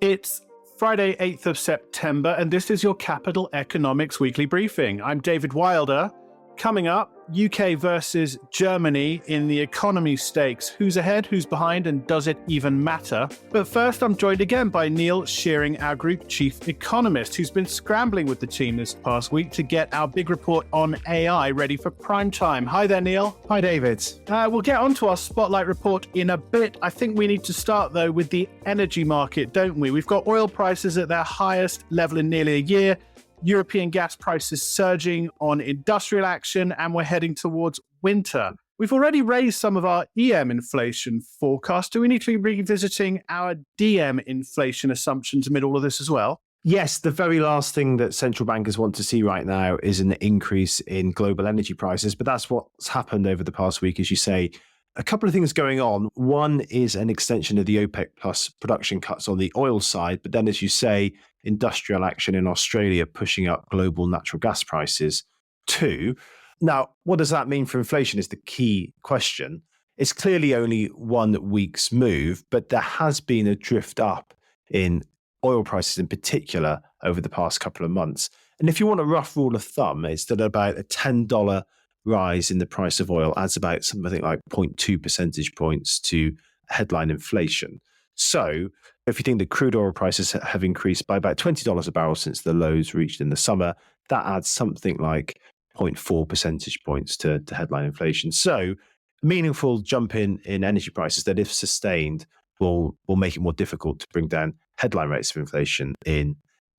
It's Friday, 8th of September, and this is your Capital Economics Weekly Briefing. I'm David Wilder. Coming up, UK versus Germany in the economy stakes. Who's ahead, who's behind, and does it even matter? But first, I'm joined again by Neil Shearing, our Group Chief Economist, who's been scrambling with the team this past week to get our big report on AI ready for prime time. Hi there, Neil. Hi, David. We'll get onto our Spotlight report in a bit. I think we need to start, though, with the energy market, don't we? We've got oil prices at their highest level in nearly a year. European gas prices surging on industrial action, and we're heading towards winter. We've already raised some of our EM inflation forecast. Do we need to be revisiting our DM inflation assumptions amid all of this as well? Yes, the very last thing that central bankers want to see right now is an increase in global energy prices. But that's what's happened over the past week, as you say. A couple of things going on. One is an extension of the OPEC plus production cuts on the oil side. But then, as you say, industrial action in Australia pushing up global natural gas prices too. Now, what does that mean for inflation is the key question. It's clearly only 1 week's move, but there has been a drift up in oil prices in particular over the past couple of months. And if you want a rough rule of thumb, it's that about a $10 rise in the price of oil adds about something like 0.2 percentage points to headline inflation. So if you think that crude oil prices have increased by about $20 a barrel since the lows reached in the summer, that adds something like 0.4 percentage points to headline inflation. So a meaningful jump in energy prices that, if sustained, will make it more difficult to bring down headline rates of inflation in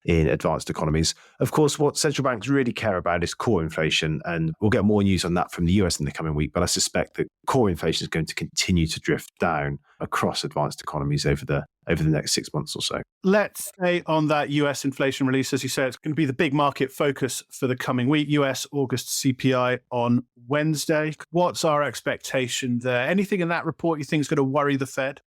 advanced economies. Of course, what central banks really care about is core inflation, and we'll get more news on that from the US in the coming week, but I suspect that core inflation is going to continue to drift down across advanced economies over the next 6 months or so. Let's stay on that US inflation release. As you say, it's going to be the big market focus for the coming week. US August CPI on Wednesday. What's our expectation there? Anything in that report you think is going to worry the Fed?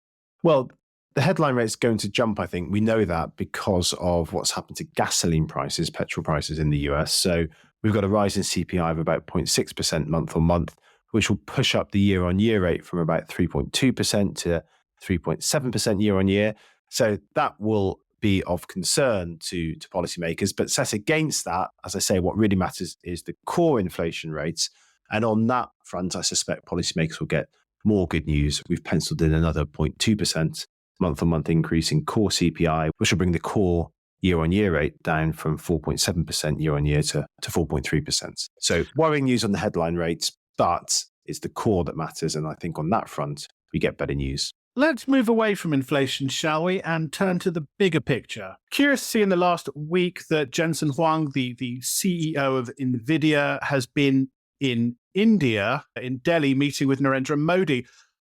Well, the headline rate is going to jump, I think. We know that because of what's happened to gasoline prices, petrol prices in the US. So we've got a rise in CPI of about 0.6% month on month, which will push up the year-on-year rate from about 3.2% to 3.7% year-on-year. So that will be of concern to policymakers. But set against that, as I say, what really matters is the core inflation rates. And on that front, I suspect policymakers will get more good news. We've penciled in another 0.2% month-on-month increase in core CPI, which will bring the core year-on-year rate down from 4.7% year-on-year to 4.3%. So worrying news on the headline rates, but it's the core that matters. And I think on that front, we get better news. Let's move away from inflation, shall we, and turn to the bigger picture. Curious to see in the last week that Jensen Huang, the CEO of Nvidia, has been in India, in Delhi, meeting with Narendra Modi.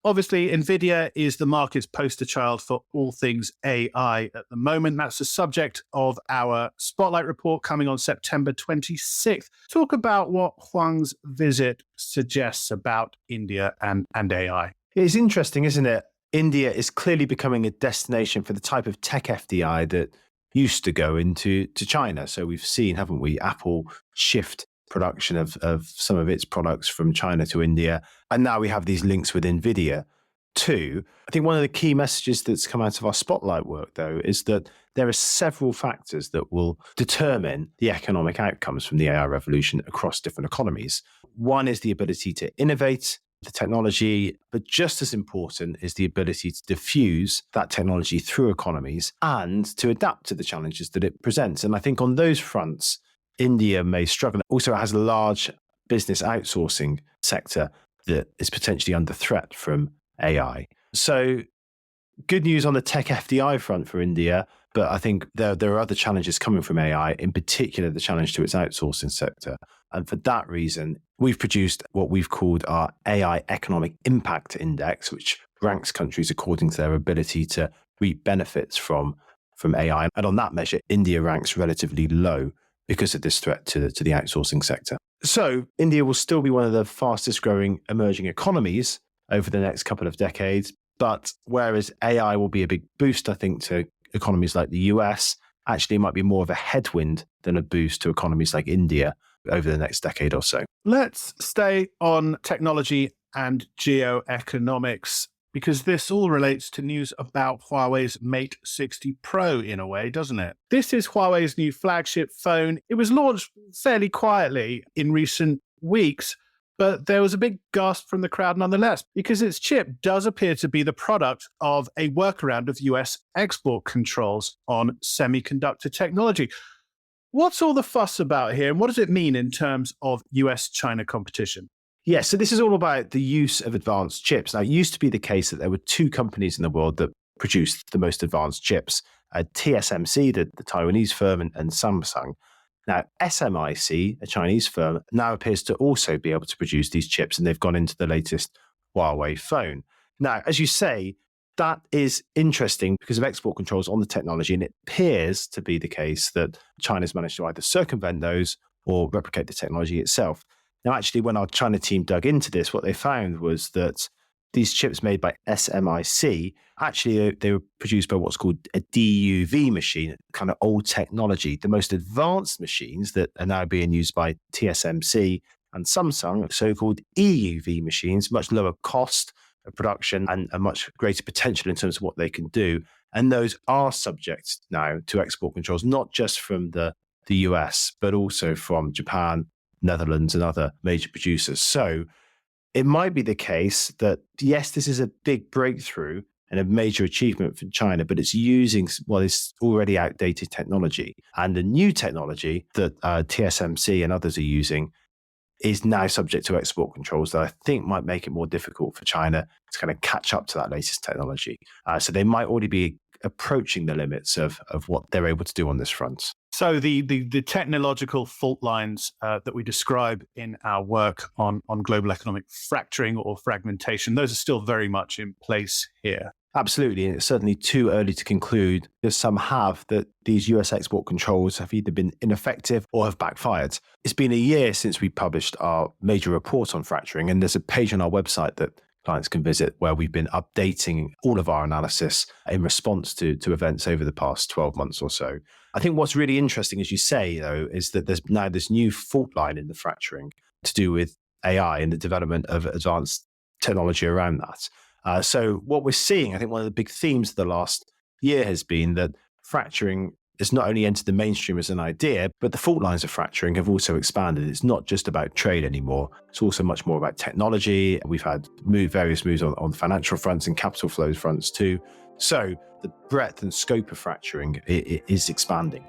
Obviously, Nvidia is the market's poster child for all things AI at the moment. That's the subject of our Spotlight report coming on September 26th. Talk about what Huang's visit suggests about India and AI. It's interesting, isn't it? India is clearly becoming a destination for the type of tech FDI that used to go into China. So we've seen, haven't we, Apple shift production of some of its products from China to India. And now we have these links with Nvidia too. I think one of the key messages that's come out of our Spotlight work, though, is that there are several factors that will determine the economic outcomes from the AI revolution across different economies. One is the ability to innovate the technology, but just as important is the ability to diffuse that technology through economies and to adapt to the challenges that it presents. And I think on those fronts, India may struggle. Also, it has a large business outsourcing sector that is potentially under threat from AI. So good news on the tech FDI front for India, but I think there are other challenges coming from AI, in particular the challenge to its outsourcing sector. And for that reason, we've produced what we've called our AI Economic Impact Index, which ranks countries according to their ability to reap benefits from AI. And on that measure, India ranks relatively low because of this threat to the outsourcing sector. So India will still be one of the fastest growing emerging economies over the next couple of decades. But whereas AI will be a big boost, I think, to economies like the US, actually it might be more of a headwind than a boost to economies like India over the next decade or so. Let's stay on technology and geoeconomics. because this all relates to news about Huawei's Mate 60 Pro in a way, doesn't it? This is Huawei's new flagship phone. It was launched fairly quietly in recent weeks, but there was a big gasp from the crowd nonetheless, because its chip does appear to be the product of a workaround of US export controls on semiconductor technology. What's all the fuss about here, and what does it mean in terms of US-China competition? Yeah, so this is all about the use of advanced chips. Now, it used to be the case that there were two companies in the world that produced the most advanced chips, TSMC, the Taiwanese firm, and Samsung. Now, SMIC, a Chinese firm, now appears to also be able to produce these chips, and they've gone into the latest Huawei phone. Now, as you say, that is interesting because of export controls on the technology, and it appears to be the case that China's managed to either circumvent those or replicate the technology itself. Now, actually, when our China team dug into this, what they found was that these chips made by SMIC, actually, they were produced by what's called a DUV machine, kind of old technology. The most advanced machines that are now being used by TSMC and Samsung, so-called EUV machines, much lower cost of production and a much greater potential in terms of what they can do. And those are subject now to export controls, not just from the US, but also from Japan, Netherlands, and other major producers. So it might be the case that, yes, this is a big breakthrough and a major achievement for China, but it's using what is already outdated technology. And the new technology that TSMC and others are using is now subject to export controls that I think might make it more difficult for China to kind of catch up to that latest technology. So they might already be approaching the limits of what they're able to do on this front. So the technological fault lines that we describe in our work on global economic fracturing or fragmentation, those are still very much in place here. Absolutely. And it's certainly too early to conclude, as some have, that these US export controls have either been ineffective or have backfired. It's been a year since we published our major report on fracturing, and there's a page on our website that clients can visit where we've been updating all of our analysis in response to events over the past 12 months or so. I think what's really interesting, as you say, though, is that there's now this new fault line in the fracturing to do with AI and the development of advanced technology around that. So what we're seeing, I think one of the big themes of the last year has been that fracturing has not only entered the mainstream as an idea, but the fault lines of fracturing have also expanded. It's not just about trade anymore. It's also much more about technology. We've had various moves on financial fronts and capital flows fronts too. So the breadth and scope of fracturing is expanding.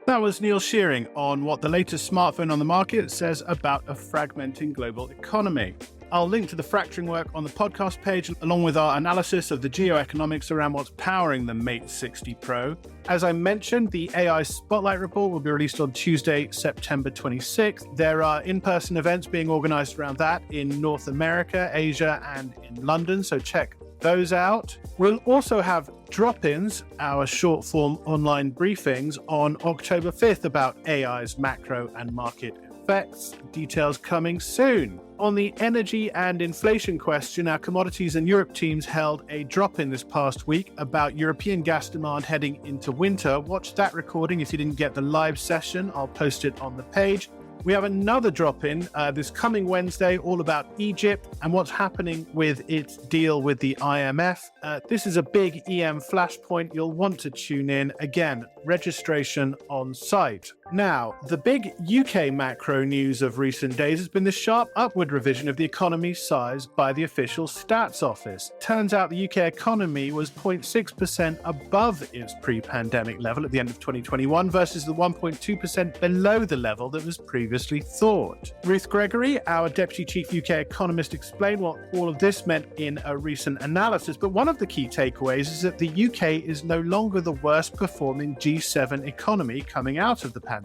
That was Neil Shearing on what the latest smartphone on the market says about a fragmenting global economy. I'll link to the fracturing work on the podcast page, along with our analysis of the geoeconomics around what's powering the Mate 60 Pro. As I mentioned, the AI Spotlight Report will be released on Tuesday, September 26th. There are in-person events being organized around that in North America, Asia, and in London, so check those out. We'll also have drop-ins, our short-form online briefings, on October 5th about AI's macro and market effects. Details coming soon. On the energy and inflation question, our Commodities and Europe teams held a drop-in this past week about European gas demand heading into winter. Watch that recording if you didn't get the live session. I'll post it on the page. We have another drop-in this coming Wednesday, all about Egypt and what's happening with its deal with the IMF. This is a big EM flashpoint. You'll want to tune in. Again, registration on site. Now, the big UK macro news of recent days has been the sharp upward revision of the economy's size by the official stats office. Turns out the UK economy was 0.6% above its pre-pandemic level at the end of 2021 versus the 1.2% below the level that was previously thought. Ruth Gregory, our Deputy Chief UK Economist, explained what all of this meant in a recent analysis, but one of the key takeaways is that the UK is no longer the worst performing G7 economy coming out of the pandemic.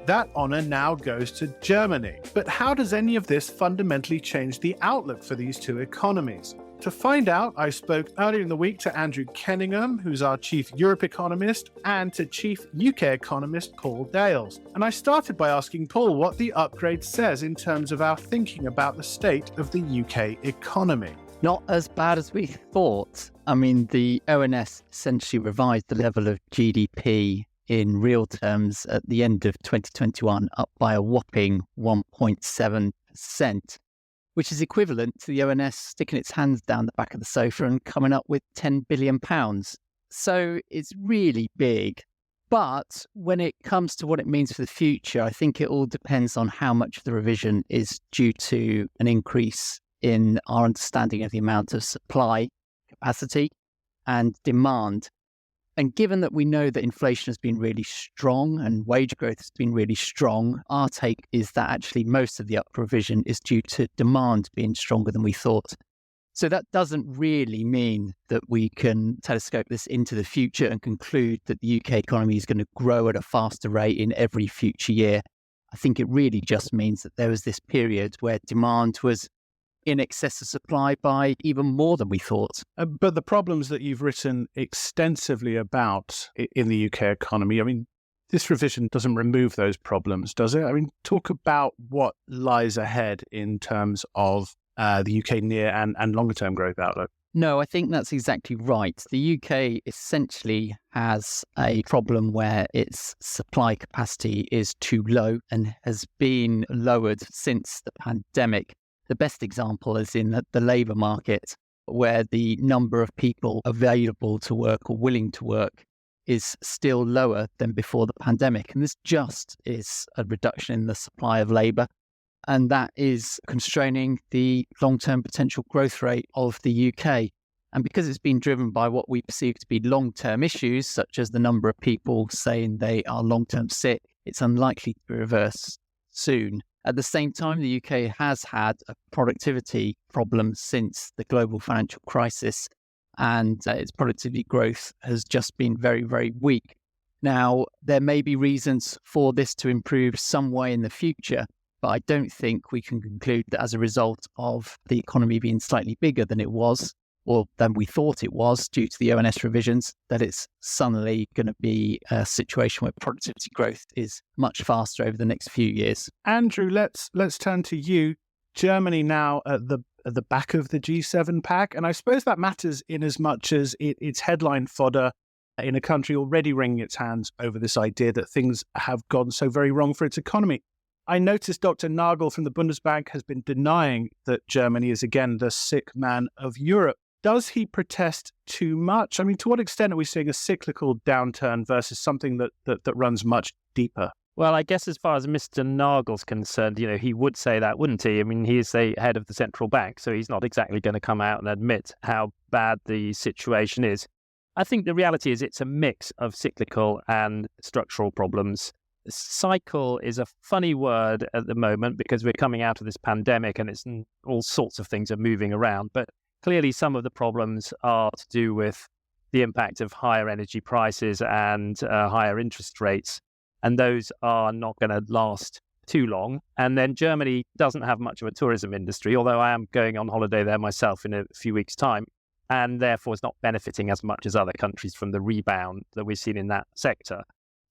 That honor now goes to Germany. But how does any of this fundamentally change the outlook for these two economies? To find out, I spoke earlier in the week to Andrew Kenningham, who's our Chief Europe Economist, and to Chief UK Economist Paul Dales. And I started by asking Paul what the upgrade says in terms of our thinking about the state of the UK economy. Not as bad as we thought. I mean, the ONS essentially revised the level of GDP in real terms at the end of 2021 up by a whopping 1.7%. which is equivalent to the ONS sticking its hands down the back of the sofa and coming up with £10 billion. So it's really big. But when it comes to what it means for the future, I think it all depends on how much of the revision is due to an increase in our understanding of the amount of supply capacity and demand. And given that we know that inflation has been really strong and wage growth has been really strong, our take is that actually most of the up revision is due to demand being stronger than we thought. So that doesn't really mean that we can telescope this into the future and conclude that the UK economy is going to grow at a faster rate in every future year. I think it really just means that there was this period where demand was in excess of supply by even more than we thought. But the problems that you've written extensively about in the UK economy, I mean, this revision doesn't remove those problems, does it? I mean, talk about what lies ahead in terms of the UK near and longer term growth outlook. No, I think that's exactly right. The UK essentially has a problem where its supply capacity is too low and has been lowered since the pandemic. The best example is in the labour market, where the number of people available to work or willing to work is still lower than before the pandemic. And this just is a reduction in the supply of labour. And that is constraining the long-term potential growth rate of the UK. And because it's been driven by what we perceive to be long-term issues, such as the number of people saying they are long-term sick, it's unlikely to be reversed soon. At the same time, the UK has had a productivity problem since the global financial crisis, and its productivity growth has just been very, very weak. Now, there may be reasons for this to improve some way in the future, but I don't think we can conclude that as a result of the economy being slightly bigger than it was, or than we thought it was due to the ONS revisions, that it's suddenly going to be a situation where productivity growth is much faster over the next few years. Andrew, let's turn to you. Germany now at the back of the G7 pack, and I suppose that matters in as much as it's headline fodder in a country already wringing its hands over this idea that things have gone so very wrong for its economy. I noticed Dr. Nagel from the Bundesbank has been denying that Germany is again the sick man of Europe. Does he protest too much? I mean, to what extent are we seeing a cyclical downturn versus something that runs much deeper? Well, I guess as far as Mr. Nagel's concerned, he would say that, wouldn't he? I mean, he is the head of the central bank, so he's not exactly going to come out and admit how bad the situation is. I think the reality is it's a mix of cyclical and structural problems. Cycle is a funny word at the moment because we're coming out of this pandemic and all sorts of things are moving around, but clearly, some of the problems are to do with the impact of higher energy prices and higher interest rates, and those are not going to last too long. And then Germany doesn't have much of a tourism industry, although I am going on holiday there myself in a few weeks' time, and therefore is not benefiting as much as other countries from the rebound that we've seen in that sector.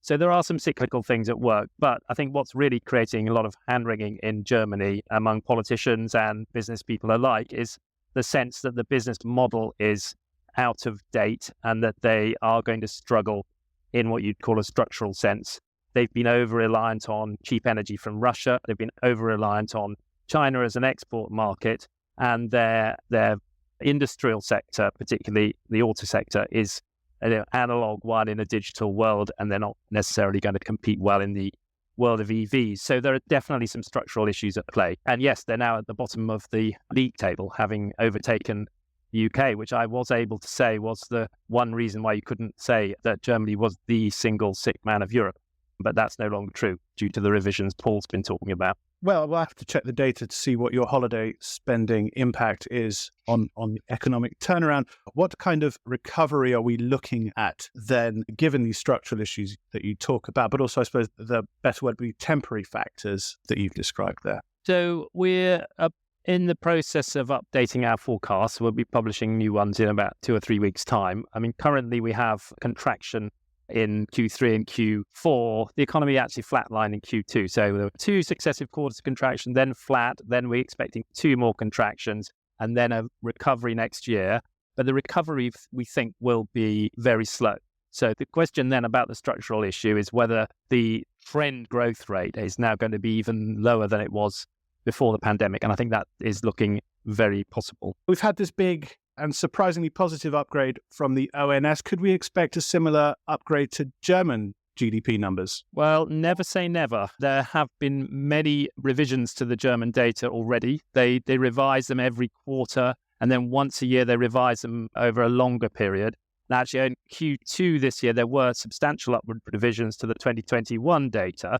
So there are some cyclical things at work, but I think what's really creating a lot of hand-wringing in Germany among politicians and business people alike is the sense that the business model is out of date and that they are going to struggle in what you'd call a structural sense. They've been over-reliant on cheap energy from Russia. They've been over-reliant on China as an export market, and their industrial sector, particularly the auto sector, is an analog one in a digital world, and they're not necessarily going to compete well in the world of EVs. So there are definitely some structural issues at play. And yes, they're now at the bottom of the league table, having overtaken the UK, which I was able to say was the one reason why you couldn't say that Germany was the single sick man of Europe. But that's no longer true due to the revisions Paul's been talking about. Well, we'll have to check the data to see what your holiday spending impact is on the economic turnaround. What kind of recovery are we looking at then, given these structural issues that you talk about, but also, I suppose, the better word would be temporary factors that you've described there? So we're in the process of updating our forecasts. We'll be publishing new ones in about 2 or 3 weeks' time. I mean, currently we have contraction in Q3 and Q4. The economy actually flatlined in Q2. So there were 2 successive quarters of contraction, then flat, then we're expecting 2 more contractions, and then a recovery next year. But the recovery, we think, will be very slow. So the question then about the structural issue is whether the trend growth rate is now going to be even lower than it was before the pandemic. And I think that is looking very possible. We've had this big and surprisingly positive upgrade from the ONS. Could we expect a similar upgrade to German GDP numbers? Well, never say never. There have been many revisions to the German data already. They revise them every quarter, and then once a year they revise them over a longer period. And actually, in Q2 this year, there were substantial upward revisions to the 2021 data.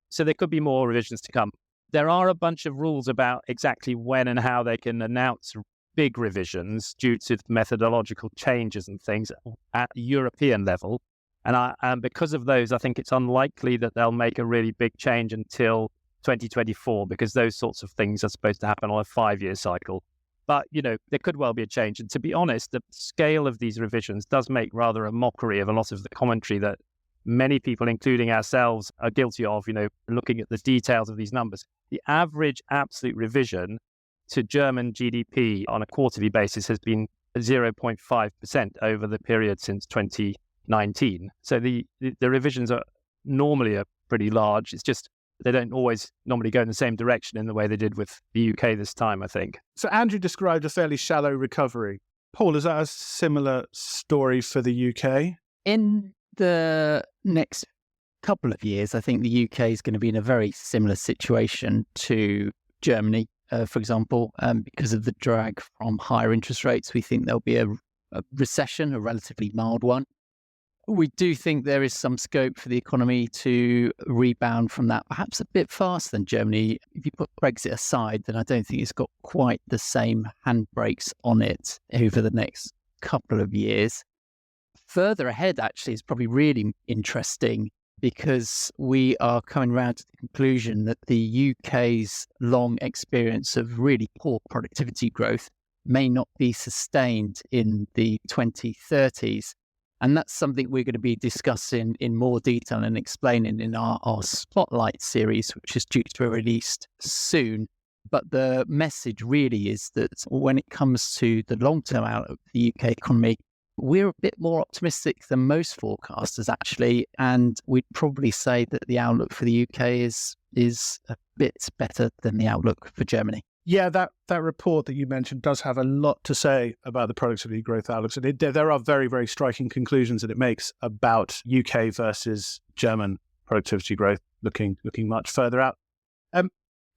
So there could be more revisions to come. There are a bunch of rules about exactly when and how they can announce big revisions due to methodological changes and things at European level. And because of those, I think it's unlikely that they'll make a really big change until 2024, because those sorts of things are supposed to happen on a 5-year cycle. But, there could well be a change. And to be honest, the scale of these revisions does make rather a mockery of a lot of the commentary that many people, including ourselves, are guilty of, looking at the details of these numbers. The average absolute revision to German GDP on a quarterly basis has been 0.5% over the period since 2019. So the revisions are normally pretty large. It's just they don't always normally go in the same direction in the way they did with the UK this time, I think. So Andrew described a fairly shallow recovery. Paul, is that a similar story for the UK? In the next couple of years, I think the UK is going to be in a very similar situation to Germany, for example, because of the drag from higher interest rates. We think there'll be a recession, a relatively mild one. We do think there is some scope for the economy to rebound from that, perhaps a bit faster than Germany. If you put Brexit aside, then I don't think it's got quite the same handbrakes on it over the next couple of years. Further ahead, actually, is probably really interesting because we are coming around to the conclusion that the UK's long experience of really poor productivity growth may not be sustained in the 2030s. And that's something we're going to be discussing in more detail and explaining in our Spotlight series, which is due to be released soon. But the message really is that when it comes to the long-term outlook of the UK economy, we're a bit more optimistic than most forecasters, actually. And we'd probably say that the outlook for the UK is a bit better than the outlook for Germany. Yeah, that report that you mentioned does have a lot to say about the productivity growth outlooks. And there are very, very striking conclusions that it makes about UK versus German productivity growth looking much further out.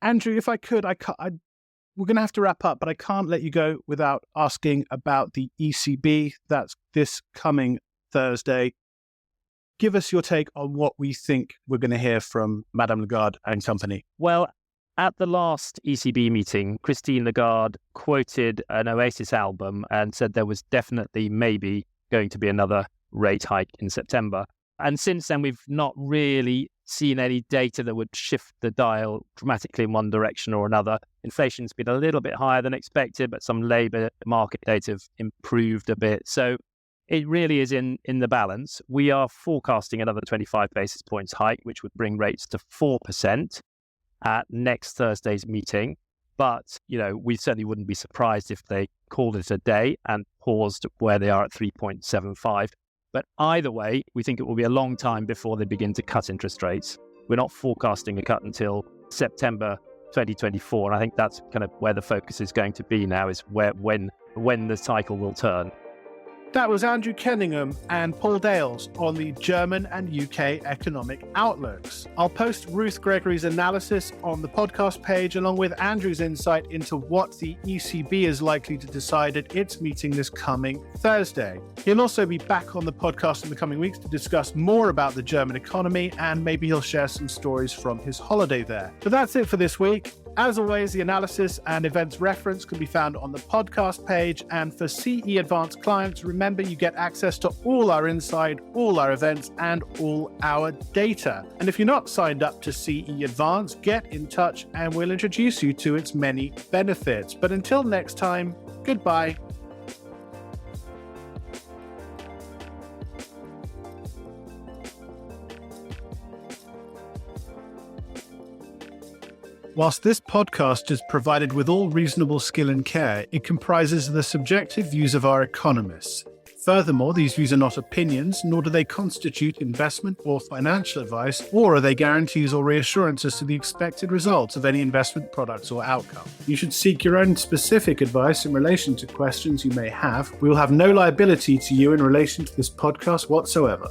Andrew, if I could, we're going to have to wrap up, but I can't let you go without asking about the ECB. That's this coming Thursday. Give us your take on what we think we're going to hear from Madame Lagarde and company. Well, at the last ECB meeting, Christine Lagarde quoted an Oasis album and said there was definitely maybe going to be another rate hike in September. And since then, we've not really seen any data that would shift the dial dramatically in one direction or another. Inflation's been a little bit higher than expected, but some labour market data have improved a bit. So it really is in the balance. We are forecasting another 25 basis points hike, which would bring rates to 4%. At next Thursday's meeting. But, we certainly wouldn't be surprised if they called it a day and paused where they are at 3.75. But either way, we think it will be a long time before they begin to cut interest rates. We're not forecasting a cut until September 2024. And I think that's kind of where the focus is going to be now, is when the cycle will turn. That was Andrew Kenningham and Paul Dales on the German and UK economic outlooks. I'll post Ruth Gregory's analysis on the podcast page, along with Andrew's insight into what the ECB is likely to decide at its meeting this coming Thursday. He'll also be back on the podcast in the coming weeks to discuss more about the German economy, and maybe he'll share some stories from his holiday there. But that's it for this week. As always, the analysis and events reference can be found on the podcast page. And for CE Advanced clients, remember you get access to all our insight, all our events, and all our data. And if you're not signed up to CE Advanced, get in touch and we'll introduce you to its many benefits. But until next time, goodbye. Whilst this podcast is provided with all reasonable skill and care, it comprises the subjective views of our economists. Furthermore, these views are not opinions, nor do they constitute investment or financial advice, or are they guarantees or reassurances to the expected results of any investment products or outcome. You should seek your own specific advice in relation to questions you may have. We will have no liability to you in relation to this podcast whatsoever.